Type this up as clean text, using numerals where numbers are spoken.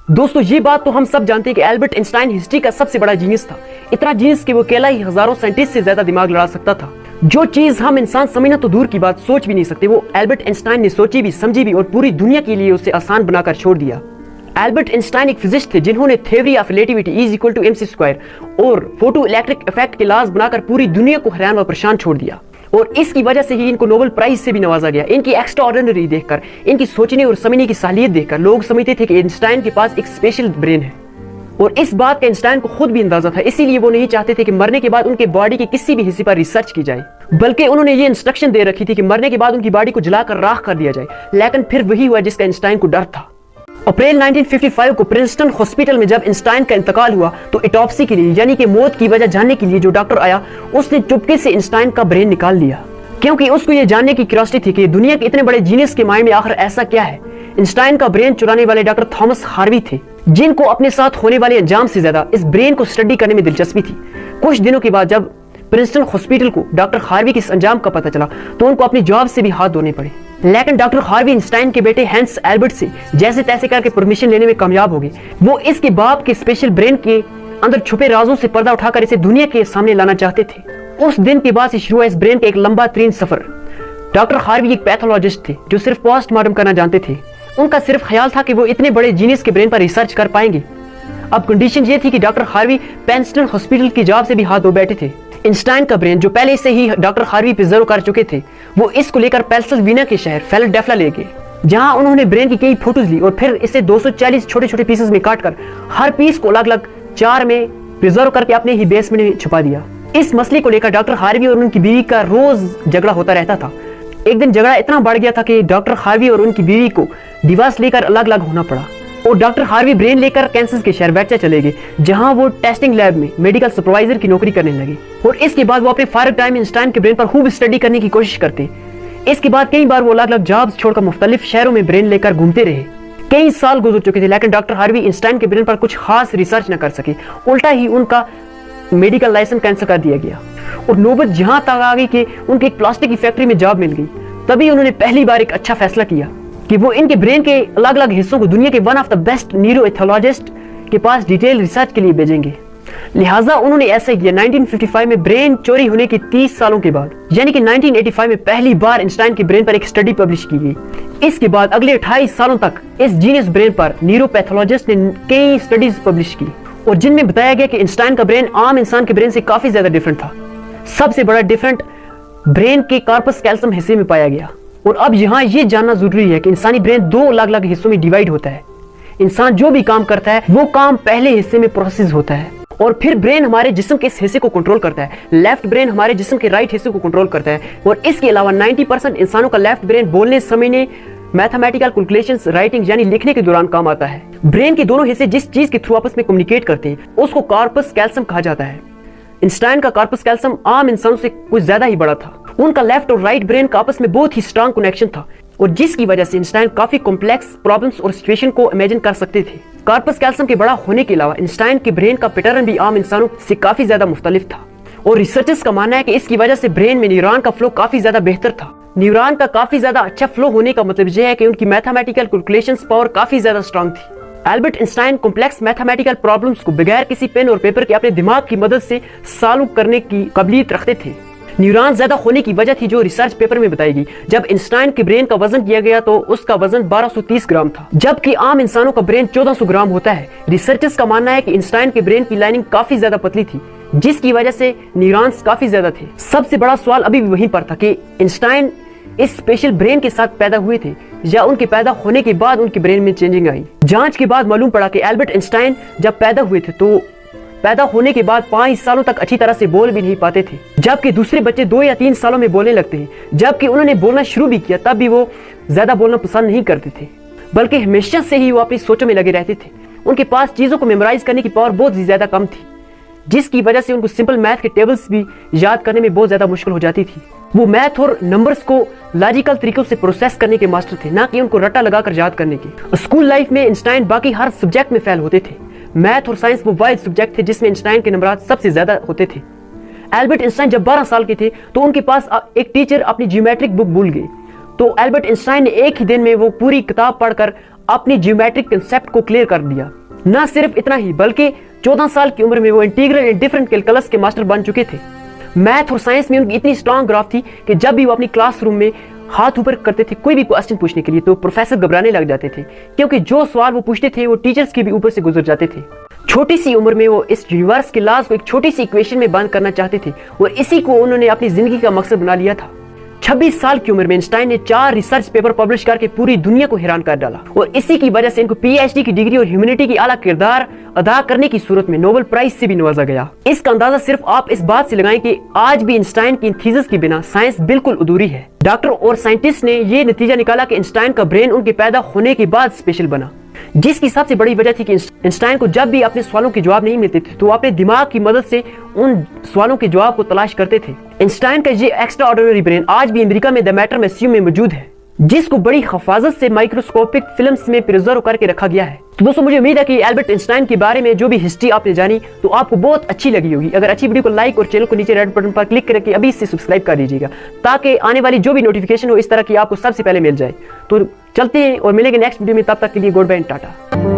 दोस्तों ये बात तो हम सब जानते हैं कि एल्बर्ट आइंस्टाइन हिस्ट्री का सबसे बड़ा जीनियस था। इतना जीनियस कि वो अकेला ही हजारों साइंटिस्ट से ज्यादा दिमाग लड़ा सकता था। जो चीज हम इंसान समझना तो दूर की बात, सोच भी नहीं सकते, वो एल्बर्ट आइंस्टाइन ने सोची भी, समझी भी और पूरी दुनिया के लिए उसे आसान बनाकर छोड़ दिया। एल्बर्ट आइंस्टाइन एक फिजिस्ट थे जिन्होंने theory of relativity is equal to mc square और फोटो इलेक्ट्रिक इफेक्ट के लॉज बनाकर पूरी दुनिया को हैरान व परेशान छोड़ दिया। और इसकी वजह से ही इनको नोबेल प्राइज से भी नवाजा गया। इनकी एक्स्ट्रा ऑर्डिनरी देखकर, इनकी सोचने और समझने की सालियत देखकर लोग समझते थे कि आइंस्टाइन के पास एक स्पेशल ब्रेन है। और इस बात का आइंस्टाइन को खुद भी अंदाजा था, इसीलिए वो नहीं चाहते थे कि मरने के बाद उनके बॉडी के किसी भी हिस्से पर रिसर्च की जाए, बल्कि उन्होंने ये इंस्ट्रक्शन दे रखी थी कि मरने के बाद उनकी बॉडी को जलाकर राख कर दिया जाए। लेकिन फिर वही हुआ जिसका आइंस्टाइन को डर था। अप्रैल 1955 को प्रिंसटन हॉस्पिटल में जब आइंस्टाइन का इंतकाल हुआ तो ऑटोप्सी के लिए, यानी कि मौत की वजह जानने के लिए जो डॉक्टर आया, उसने चुपके से आइंस्टाइन का ब्रेन निकाल लिया, क्योंकि उसको ये जानने की क्यूरियोसिटी थी कि दुनिया के इतने बड़े जीनियस के माइंड में आखिर ऐसा क्या है। आइंस्टाइन का ब्रेन चुराने वाले डॉक्टर थॉमस हार्वी थे, जिनको अपने साथ होने वाले अंजाम से ज्यादा इस ब्रेन को स्टडी करने में दिलचस्पी थी। कुछ दिनों के बाद जब प्रिंसटन हॉस्पिटल को डॉक्टर हार्वी के इस अंजाम का पता चला तो उनको अपनी जॉब से भी हाथ धोने पड़े। लेकिन डॉक्टर हार्वी आइंस्टाइन के बेटे हैंस एल्बर्ट से जैसे तैसे करके परमिशन लेने में कामयाब हो गए। वो इसके बाप के स्पेशल ब्रेन के अंदर छुपे राजों से पर्दा उठाकर इसे दुनिया के सामने लाना चाहते थे। उस दिन के बाद से शुरू हुआ इस ब्रेन का एक लंबा तरीन सफर। डॉक्टर हार्वी एक पैथोलॉजिस्ट थे जो सिर्फ पोस्टमार्टम करना जानते थे। उनका सिर्फ ख्याल था कि वो इतने बड़े जीनियस के ब्रेन पर रिसर्च कर पाएंगे। अब कंडीशन ये थी कि डॉक्टर हार्वी प्रिंसटन हॉस्पिटल की जॉब से भी हाथ धो बैठे थे। आइंस्टाइन का ब्रेन जो पहले से ही डॉक्टर हार्वी प्रिजर्व कर चुके थे, वो इसको लेकर पेंसिल्वेनिया के शहर फिलाडेल्फिया ले गए, जहां उन्होंने ब्रेन की कई फोटोज ली और फिर इसे 240 छोटे छोटे पीसेस में काटकर हर पीस को अलग अलग जार में प्रिजर्व करके अपने ही बेसमेंट में छुपा दिया। इस मसले को लेकर डॉक्टर हार्वी और उनकी बीवी का रोज झगड़ा होता रहता था। एक दिन झगड़ा इतना बढ़ गया था कि डॉक्टर हार्वी और उनकी बीवी को डिवोर्स लेकर अलग अलग होना पड़ा और डॉक्टर हार्वी ब्रेन लेकर कैंसस के शहर वेटचा चले गए, जहां वो टेस्टिंग लैब में मेडिकल सुपरवाइजर की नौकरी करने लगे। और इसके बाद वो अपने फारग टाइम आइंस्टाइन के ब्रेन पर खूब स्टडी करने की कोशिश करते। इसके बाद कई बार वो अलग अलग जॉब्स छोड़कर मुख्तलिफ शहरों में ब्रेन लेकर घूमते रहे। कई साल गुजर चुके थे, लेकिन डॉक्टर हार्वी आइंस्टाइन के ब्रेन पर कुछ खास रिसर्च न कर सके। उल्टा ही उनका मेडिकल लाइसेंस कैंसिल कर दिया गया और नौबत जहां तक आ गई कि उनके एक प्लास्टिक की फैक्ट्री में जॉब मिल गई। तभी उन्होंने पहली बार एक अच्छा फैसला किया कि वो इनके ब्रेन के अलग अलग हिस्सों को दुनिया के वन ऑफ द बेस्ट न्यूरोएथोलॉजिस्ट के पास डिटेल रिसर्च के लिए भेजेंगे। लिहाजा उन्होंने ऐसा किया। 1955 में ब्रेन चोरी होने के 30 सालों के बाद, यानी कि 1985 में पहली बार आइंस्टाइन के ब्रेन पर एक स्टडी पब्लिश की गई। इसके बाद अगले 28 सालों तक इस जीनियस ब्रेन पर न्यूरोपैथोलॉजिस्ट ने कई स्टडीज पब्लिश की और जिनमें बताया गया कि आइंस्टाइन का ब्रेन आम इंसान के ब्रेन से काफी ज्यादा डिफरेंट था। सबसे बड़ा डिफरेंट ब्रेन के कॉर्पस कैल्शियम हिस्से में पाया गया। और अब यहाँ ये जानना जरूरी है कि इंसानी ब्रेन दो अलग अलग हिस्सों में डिवाइड होता है। इंसान जो भी काम करता है वो काम पहले हिस्से में प्रोसेस होता है और फिर ब्रेन हमारे जिस्म के इस हिस्से को कंट्रोल करता है। लेफ्ट ब्रेन हमारे जिस्म के राइट हिस्से को कंट्रोल करता है। और इसके अलावा 90% इंसानों का लेफ्ट ब्रेन बोलने, समझने, मैथमेटिकल कैलकुलेशंस, राइटिंग यानी लिखने के दौरान काम आता है। ब्रेन के दोनों हिस्से जिस चीज के थ्रू आपस में कम्युनिकेट करते हैं उसको कॉर्पस कैल्शियम कहा जाता है। आइंस्टाइन का कॉर्पस कैल्शियम आम इंसानों से कुछ ज्यादा ही बड़ा था। उनका लेफ्ट और राइट ब्रेन का आपस में बहुत ही स्ट्रांग कनेक्शन था और जिसकी वजह से आइंस्टाइन काफी कॉम्प्लेक्स प्रॉब्लम्स और सिचुएशन को इमेजिन कर सकते थे। कॉर्पस कैल्शियम के बड़ा होने के अलावा आइंस्टाइन के ब्रेन का पैटर्न भी आम इंसानों से काफी ज्यादा मुख्तलिफ था और रिसर्चर्स का मानना है कि इसकी वजह से ब्रेन में न्यूरॉन का फ्लो काफी ज्यादा बेहतर था। न्यूरॉन का काफी ज्यादा अच्छा फ्लो होने का मतलब यह है कि उनकी मैथमेटिकल कैलकुलेशंस पावर काफी ज्यादा स्ट्रांग थी। Albert Einstein complex mathematical problems को बगैर किसी पेन और पेपर के अपने दिमाग की मदद से सॉल्व करने की काबिलियत रखते थे। न्यूरॉन ज्यादा होने की वजह थी जो रिसर्च पेपर में बताई गई। जब आइंस्टाइन के ब्रेन का वजन किया गया तो उसका वजन 1230 ग्राम था, जबकि आम इंसानों का ब्रेन 1400 ग्राम होता है। रिसर्चर्स का मानना है कि आइंस्टाइन के ब्रेन की लाइनिंग काफी ज्यादा पतली थी, जिसकी वजह से न्यूरॉन्स काफी ज्यादा थे। सबसे बड़ा सवाल अभी भी वहीं पर था कि आइंस्टाइन इस स्पेशल ब्रेन के साथ पैदा हुए थे या उनके पैदा होने के बाद उनके ब्रेन में चेंजिंग आई। जांच के बाद मालूम पड़ा कि एल्बर्ट आइंस्टाइन जब पैदा हुए थे तो पैदा होने के बाद 5 सालों तक अच्छी तरह से बोल भी नहीं पाते थे, जबकि दूसरे बच्चे 2 या 3 सालों में बोलने लगते हैं। जबकि उन्होंने बोलना शुरू भी किया तब भी वो ज्यादा बोलना पसंद नहीं करते थे, बल्कि हमेशा से ही वो अपनी सोचों में लगे रहते थे। उनके पास चीजों को मेमोराइज करने की पावर बहुत ज्यादा कम थी, जिसकी वजह से उनको सिंपल मैथ के टेबल्स भी याद करने में बहुत ज्यादा मुश्किल हो जाती थी। वो मैथ और नंबर्स को लॉजिकल तरीकों से प्रोसेस करने के मास्टर थे, ना कि उनको रट्टा लगाकर याद करने के। स्कूल लाइफ में आइंस्टाइन बाकी हर सब्जेक्ट में फेल होते थे। मैथ और साइंस वो वाइड सब्जेक्ट थे जिसमें आइंस्टाइन के नंबर सबसे ज्यादा होते थे। एल्बर्ट आइंस्टाइन जब 12 साल के थे तो उनके पास एक टीचर अपनी ज्योमेट्रिक बुक भूल गई, तो एल्बर्ट आइंस्टाइन ने एक ही दिन में वो पूरी किताब पढ़कर अपनी जियोमेट्रिक कंसेप्ट को क्लियर कर दिया। न सिर्फ इतना ही बल्कि 14 साल की उम्र में वो इंटीग्रल एंड डिफरेंट कैलकुलस के मास्टर बन चुके थे। मैथ और साइंस में उनकी इतनी स्ट्रांग ग्राफ थी कि जब भी वो अपनी क्लासरूम में हाथ ऊपर करते थे कोई भी क्वेश्चन पूछने के लिए तो प्रोफेसर घबराने लग जाते थे, क्योंकि जो सवाल वो पूछते थे वो टीचर्स के भी ऊपर से गुजर जाते थे। छोटी सी उम्र में वो इस यूनिवर्स के लॉज को एक छोटी सी इक्वेशन में बंद करना चाहते थे और इसी को उन्होंने अपनी जिंदगी का मकसद बना लिया था। 26 साल की उम्र में आइंस्टाइन ने 4 रिसर्च पेपर पब्लिश करके पूरी दुनिया को हैरान कर डाला और इसी की वजह से इनको पीएचडी की डिग्री और ह्यूमैनिटी की आला किरदार अदा करने की सूरत में नोबेल प्राइज से भी नवाजा गया। इसका अंदाजा सिर्फ आप इस बात से लगाएं कि आज भी आइंस्टाइन की थीसिस के बिना साइंस बिल्कुल अधूरी है। डॉक्टर और साइंटिस्ट ने ये नतीजा निकाला कि आइंस्टाइन का ब्रेन उनके पैदा होने के बाद स्पेशल बना, जिसकी सबसे बड़ी वजह थी कि आइंस्टाइन को जब भी अपने सवालों के जवाब नहीं मिलते थे तो वो अपने दिमाग की मदद से उन सवालों के जवाब को तलाश करते थे। आइंस्टाइन का ये एक्स्ट्रा ऑर्डिनरी ब्रेन आज भी अमेरिका में द मैटर म्यूजियम में मौजूद है, जिसको बड़ी हिफाजत से माइक्रोस्कोपिक फिल्म्स में प्रिजर्व करके रखा गया है। तो दोस्तों मुझे उम्मीद है कि एल्बर्ट आइंस्टाइन के बारे में जो भी हिस्ट्री आपने जानी तो आपको बहुत अच्छी लगी होगी। अगर अच्छी वीडियो को लाइक और चैनल को नीचे रेड बटन पर क्लिक करके अभी इससे सब्सक्राइब कर दीजिएगा ताकि आने वाली जो भी नोटिफिकेशन हो इस तरह की आपको सबसे पहले मिल जाए। तो चलते हैं और मिलेंगे नेक्स्ट वीडियो में, तब तक के लिए गुड बाय एंड टाटा।